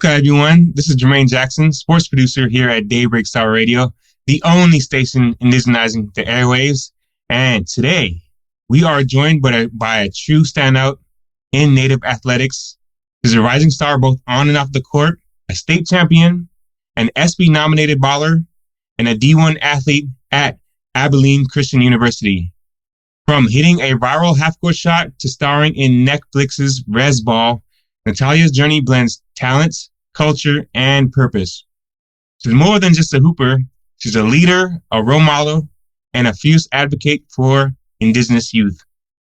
Okay, everyone. This is Jermaine Jackson, sports producer here at Daybreak Star Radio, the only station indigenizing the airwaves. And today, we are joined by a true standout in Native athletics. He's a rising star both on and off the court, a state champion, an SB-nominated baller, and a D1 athlete at Abilene Christian University. From hitting a viral half-court shot to starring in Netflix's Res Ball, Natalia's journey blends talent, culture, and purpose. She's more than just a hooper. She's a leader, a role model, and a fierce advocate for Indigenous youth.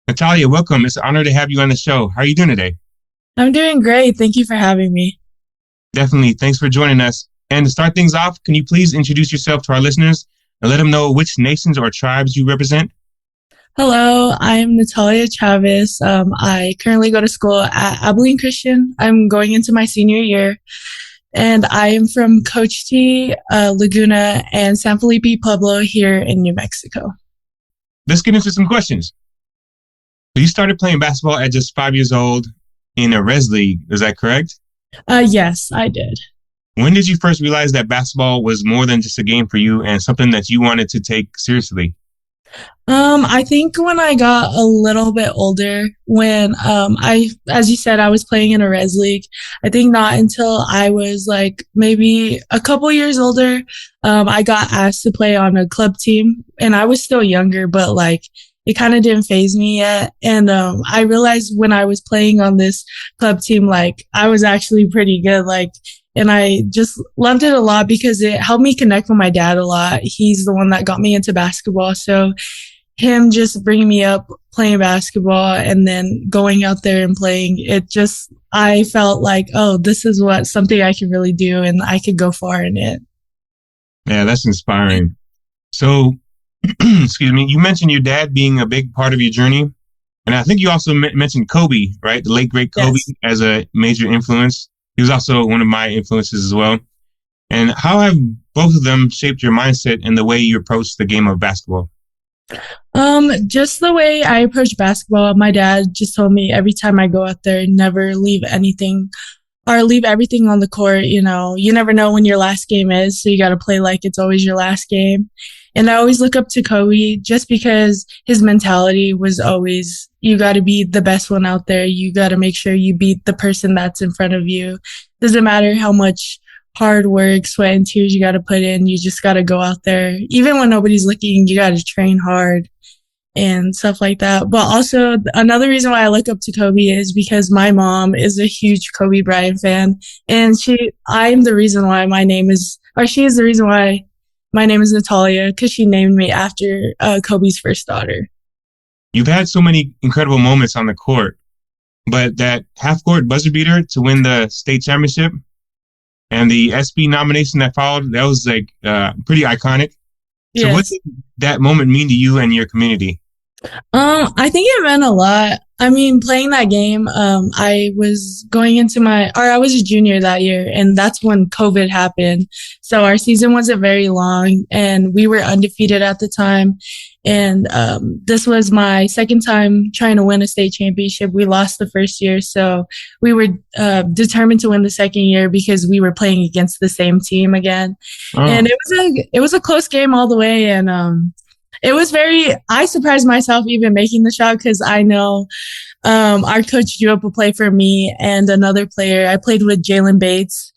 Natalia, welcome. It's an honor to have you on the show. How are you doing today? I'm doing great. Thank you for having me. Definitely. Thanks for joining us. And to start things off, can you please introduce yourself to our listeners and let them know which nations or tribes you represent? Hello, I'm Natalia Chavez. I currently go to school at Abilene Christian. I'm going into my senior year, and I am from Cochiti, Laguna, and San Felipe, Pueblo here in New Mexico. Let's get into some questions. So you started playing basketball at just 5 years old in a res league. Is that correct? Yes, I did. When did you first realize that basketball was more than just a game for you and something that you wanted to take seriously? I think when I got a little bit older, when as you said, I was playing in a res league. I think not until I was like maybe a couple years older, I got asked to play on a club team, and I was still younger, but like it kind of didn't faze me yet. And I realized when I was playing on this club team, like I was actually pretty good, and I just loved it a lot because it helped me connect with my dad a lot. He's the one that got me into basketball. So him just bringing me up playing basketball and then going out there and playing, I felt like, oh, this is something I can really do and I could go far in it. Yeah, that's inspiring. So, excuse me, you mentioned your dad being a big part of your journey. And I think you also mentioned Kobe, right? The late, great Kobe, Yes, as a major influence. He was also one of my influences as well. And how have both of them shaped your mindset and the way you approach the game of basketball? just the way I approach basketball, my dad just told me every time I go out there, never leave anything or leave everything on the court. You know, you never know when your last game is, so you got to play like it's always your last game. And I always look up to Kobe just because his mentality was always, you got to be the best one out there. You got to make sure you beat the person that's in front of you. Doesn't matter how much hard work, sweat, and tears you got to put in. You just got to go out there. Even when nobody's looking, you got to train hard and stuff like that. But also another reason why I look up to Kobe is because my mom is a huge Kobe Bryant fan. And I'm the reason why she is the reason why my name is Natalia, because she named me after Kobe's first daughter. You've had so many incredible moments on the court, but that half-court buzzer beater to win the state championship and the SB nomination that followed, that was like pretty iconic. So Yes. what did that moment mean to you and your community? I think it meant a lot. I mean, playing that game, I was I was a junior that year, and that's when COVID happened. So our season wasn't very long, and we were undefeated at the time. And this was my second time trying to win a state championship. We lost the first year, so we were determined to win the second year because we were playing against the same team again. Oh. And it was a close game all the way, and I surprised myself even making the shot because I know our coach drew up a play for me and another player. I played with Jalen Bates.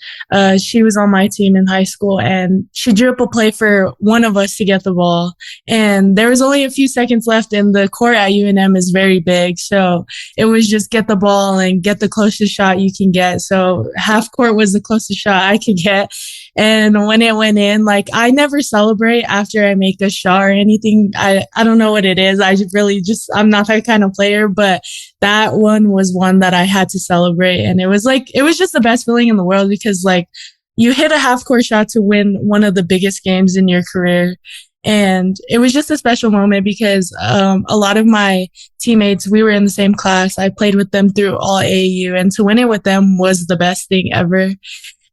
She was on my team in high school, and she drew up a play for one of us to get the ball. And there was only a few seconds left, and the court at UNM is very big. So it was just get the ball and get the closest shot you can get. So half court was the closest shot I could get. And when it went in, like I never celebrate after I make a shot or anything. I don't know what it is. I'm not that kind of player, but that one was one that I had to celebrate. And it was just the best feeling in the world because like you hit a half court shot to win one of the biggest games in your career. And it was just a special moment because a lot of my teammates, we were in the same class. I played with them through all AAU, and to win it with them was the best thing ever.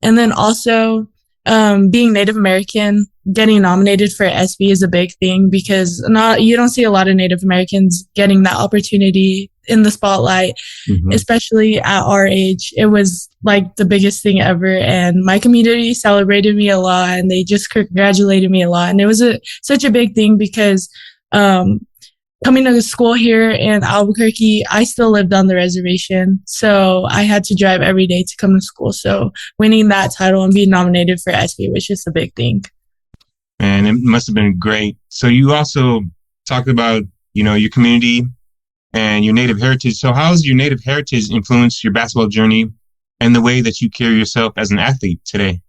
And then also being Native American, getting nominated for SB is a big thing because you don't see a lot of Native Americans getting that opportunity in the spotlight, especially at our age. It was like the biggest thing ever. And my community celebrated me a lot and they just congratulated me a lot. And it was such a big thing because, coming to school here in Albuquerque, I still lived on the reservation. So I had to drive every day to come to school. So winning that title and being nominated for SB was just a big thing. And it must have been great. So you also talked about, your community and your Native heritage. So how has your Native heritage influenced your basketball journey and the way that you carry yourself as an athlete today?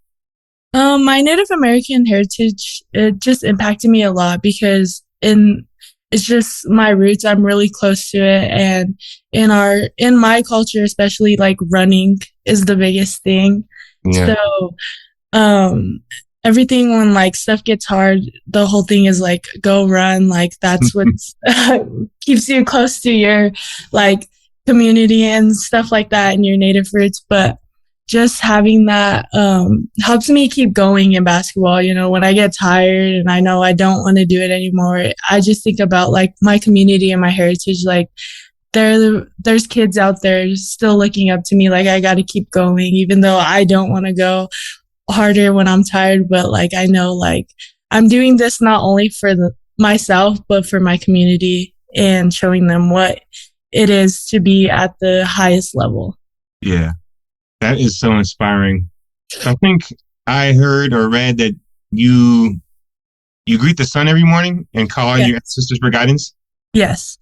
My Native American heritage, it just impacted me a lot because it's just my roots. I'm really close to it. And in my culture, especially like running is the biggest thing. Yeah. So, everything when like stuff gets hard, the whole thing is like, go run. Like that's what keeps you close to your like community and stuff like that and your native roots. But just having that helps me keep going in basketball. When I get tired and I know I don't want to do it anymore, I just think about like my community and my heritage. Like there's kids out there still looking up to me. Like I got to keep going, even though I don't want to go harder when I'm tired. But like I know like I'm doing this not only for myself, but for my community and showing them what it is to be at the highest level. Yeah. That is so inspiring. I think I heard or read that you greet the sun every morning and call on your ancestors for guidance. Yes.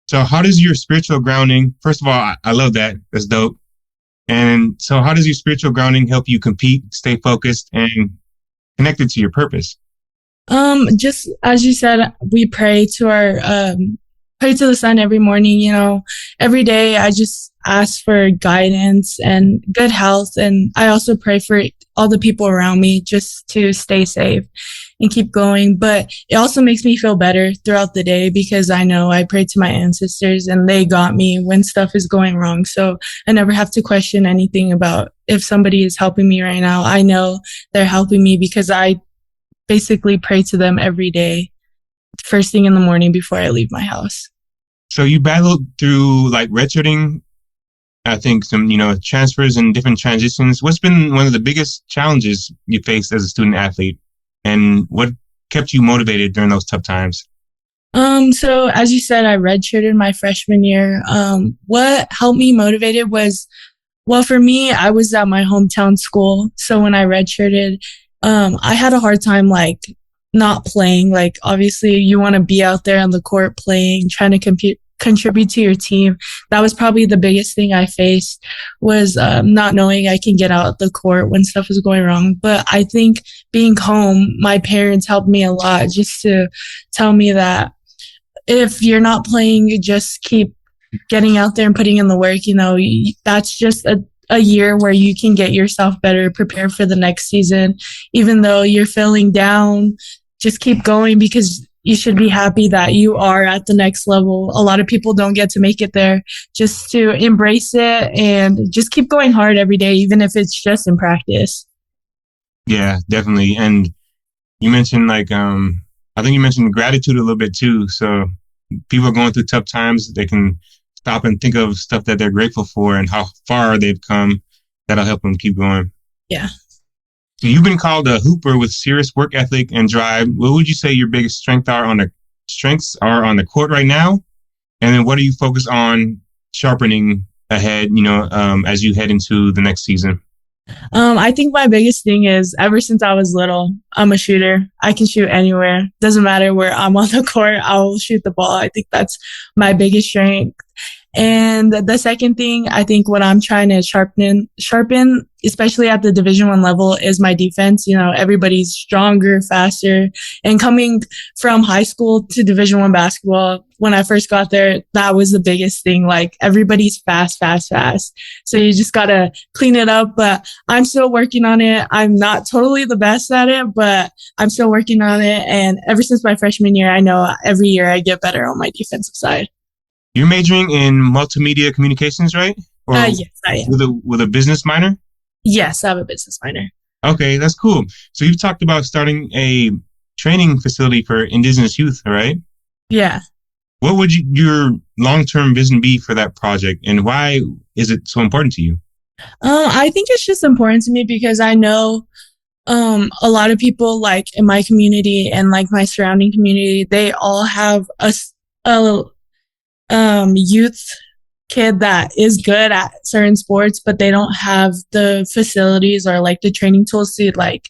So how does your spiritual grounding, first of all, I love that. That's dope. And so how does your spiritual grounding help you compete, stay focused, and connected to your purpose? Just as you said, we pray to the sun every morning. Every day I just ask for guidance and good health. And I also pray for all the people around me just to stay safe and keep going. But it also makes me feel better throughout the day because I know I prayed to my ancestors and they got me when stuff is going wrong. So I never have to question anything about if somebody is helping me right now. I know they're helping me because I basically pray to them every day, first thing in the morning before I leave my house. So you battled through like redshirting, I think some, transfers and different transitions. What's been one of the biggest challenges you faced as a student athlete and what kept you motivated during those tough times? So as you said, I redshirted my freshman year. What helped me motivated was, well, for me, I was at my hometown school. So when I redshirted, I had a hard time like not playing. Like obviously you want to be out there on the court playing, trying to contribute to your team. That was probably the biggest thing I faced was not knowing I can get out the court when stuff was going wrong. But I think being home, my parents helped me a lot just to tell me that if you're not playing, you just keep getting out there and putting in the work. That's just a year where you can get yourself better, prepare for the next season. Even though you're feeling down, just keep going because you should be happy that you are at the next level. A lot of people don't get to make it there. Just to embrace it and just keep going hard every day, even if it's just in practice. Yeah, definitely. And you mentioned I think you mentioned gratitude a little bit too. So people are going through tough times. They can stop and think of stuff that they're grateful for and how far they've come. That'll help them keep going. Yeah. So you've been called a hooper with serious work ethic and drive. What would you say your biggest strengths are on the court right now? And then what do you focus on sharpening ahead, as you head into the next season? I think my biggest thing is ever since I was little, I'm a shooter. I can shoot anywhere. Doesn't matter where I'm on the court. I'll shoot the ball. I think that's my biggest strength. And the second thing, I think what I'm trying to sharpen, especially at the Division I level, is my defense. Everybody's stronger, faster. And coming from high school to Division I basketball, when I first got there, that was the biggest thing. Like everybody's fast. So you just got to clean it up. But I'm still working on it. I'm not totally the best at it, but I'm still working on it. And ever since my freshman year, I know every year I get better on my defensive side. You're majoring in multimedia communications, right? Or yes, I am. With a business minor? Yes, I have a business minor. Okay, that's cool. So you've talked about starting a training facility for Indigenous youth, right? Yeah. What would your long-term vision be for that project, and why is it so important to you? I think it's just important to me because I know a lot of people like in my community and like my surrounding community, they all have a youth kid that is good at certain sports, but they don't have the facilities or like the training tools to like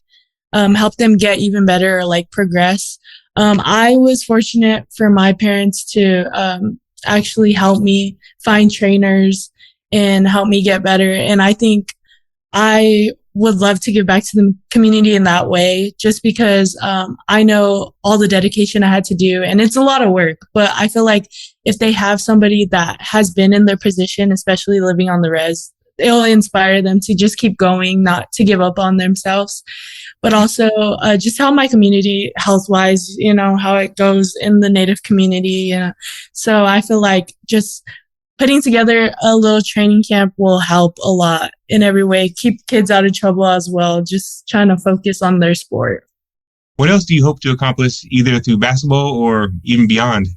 help them get even better or like progress. I was fortunate for my parents to actually help me find trainers and help me get better. And I think I would love to give back to the community in that way, just because I know all the dedication I had to do, and it's a lot of work. But I feel like if they have somebody that has been in their position, especially living on the res, it'll inspire them to just keep going, not to give up on themselves. But also just how my community health wise, how it goes in the Native community. So I feel like just putting together a little training camp will help a lot in every way. Keep kids out of trouble as well. Just trying to focus on their sport. What else do you hope to accomplish either through basketball or even beyond?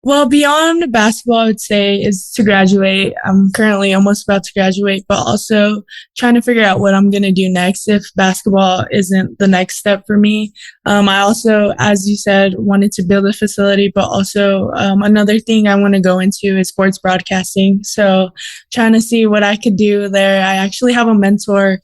Well, beyond basketball, I would say is to graduate. I'm currently almost about to graduate, but also trying to figure out what I'm going to do next if basketball isn't the next step for me. I also, as you said, wanted to build a facility, but also another thing I want to go into is sports broadcasting. So trying to see what I could do there. I actually have a mentor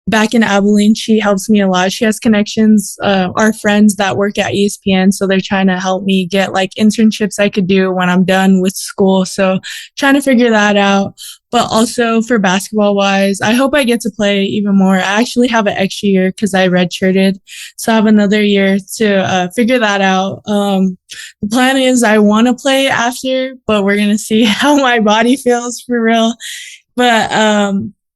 back in Abilene. She helps me a lot. She has connections, our friends that work at ESPN. So they're trying to help me get like internships I could do when I'm done with school. So trying to figure that out. But also for basketball wise, I hope I get to play even more. I actually have an extra year because I redshirted. So I have another year to figure that out. The plan is I want to play after, but we're going to see how my body feels for real. But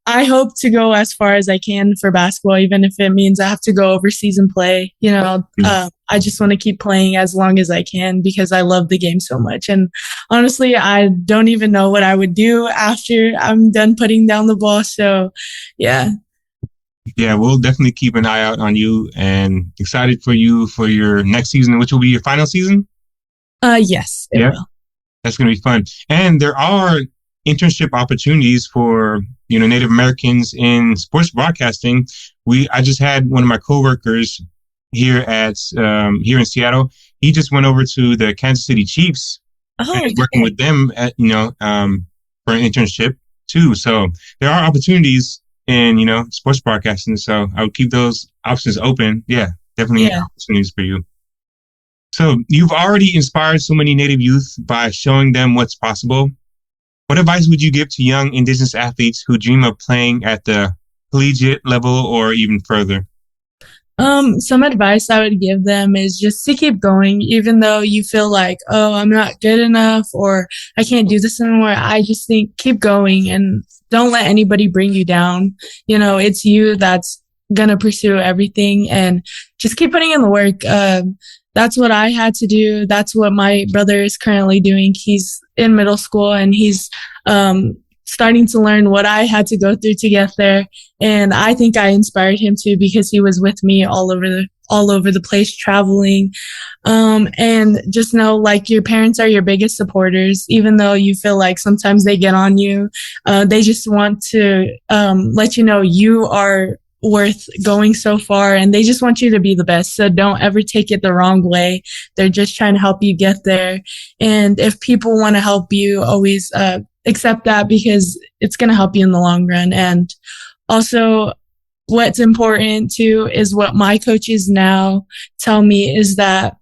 I hope to go as far as I can for basketball, even if it means I have to go overseas and play. I just want to keep playing as long as I can because I love the game so much. And honestly, I don't even know what I would do after I'm done putting down the ball. So, yeah. Yeah, we'll definitely keep an eye out on you and excited for you for your next season, which will be your final season. Yes, it will. That's going to be fun. And there are internship opportunities for Native Americans in sports broadcasting. I just had one of my coworkers here in Seattle. He just went over to the Kansas City Chiefs and working with them at for an internship too. So there are opportunities in sports broadcasting. So I would keep those options open. Yeah, definitely opportunities for you. So you've already inspired so many Native youth by showing them what's possible. What advice would you give to young Indigenous athletes who dream of playing at the collegiate level or even further? Some advice I would give them is just to keep going, even though you feel like, oh, I'm not good enough or I can't do this anymore. I just think keep going and don't let anybody bring you down. It's you that's going to pursue everything and just keep putting in the work. That's what I had to do. That's what my brother is currently doing. He's in middle school and he's starting to learn what I had to go through to get there. And I think I inspired him too because he was with me all over the place traveling. And just know like your parents are your biggest supporters, even though you feel like sometimes they get on you. They just want to let you know you are worth going so far and they just want you to be the best. So don't ever take it the wrong way. They're just trying to help you get there. And if people want to help you, always accept that because it's going to help you in the long run. And also what's important too is what my coaches now tell me is that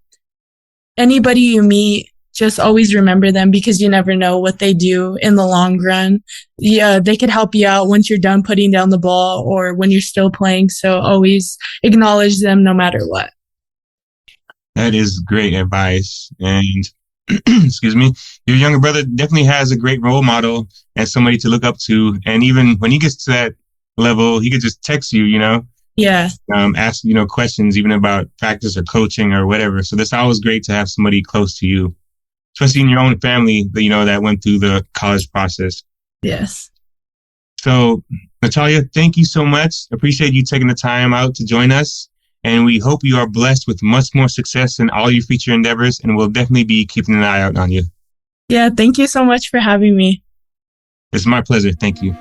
anybody you meet, just always remember them because you never know what they do in the long run. Yeah, they could help you out once you're done putting down the ball or when you're still playing. So always acknowledge them no matter what. That is great advice. And excuse me, your younger brother definitely has a great role model and somebody to look up to. And even when he gets to that level, he could just text you, Yeah. Ask, questions even about practice or coaching or whatever. So that's always great to have somebody close to you, especially in your own family that, that went through the college process. Yes. So, Natalia, thank you so much. Appreciate you taking the time out to join us. And we hope you are blessed with much more success in all your future endeavors. And we'll definitely be keeping an eye out on you. Yeah, thank you so much for having me. It's my pleasure. Thank you.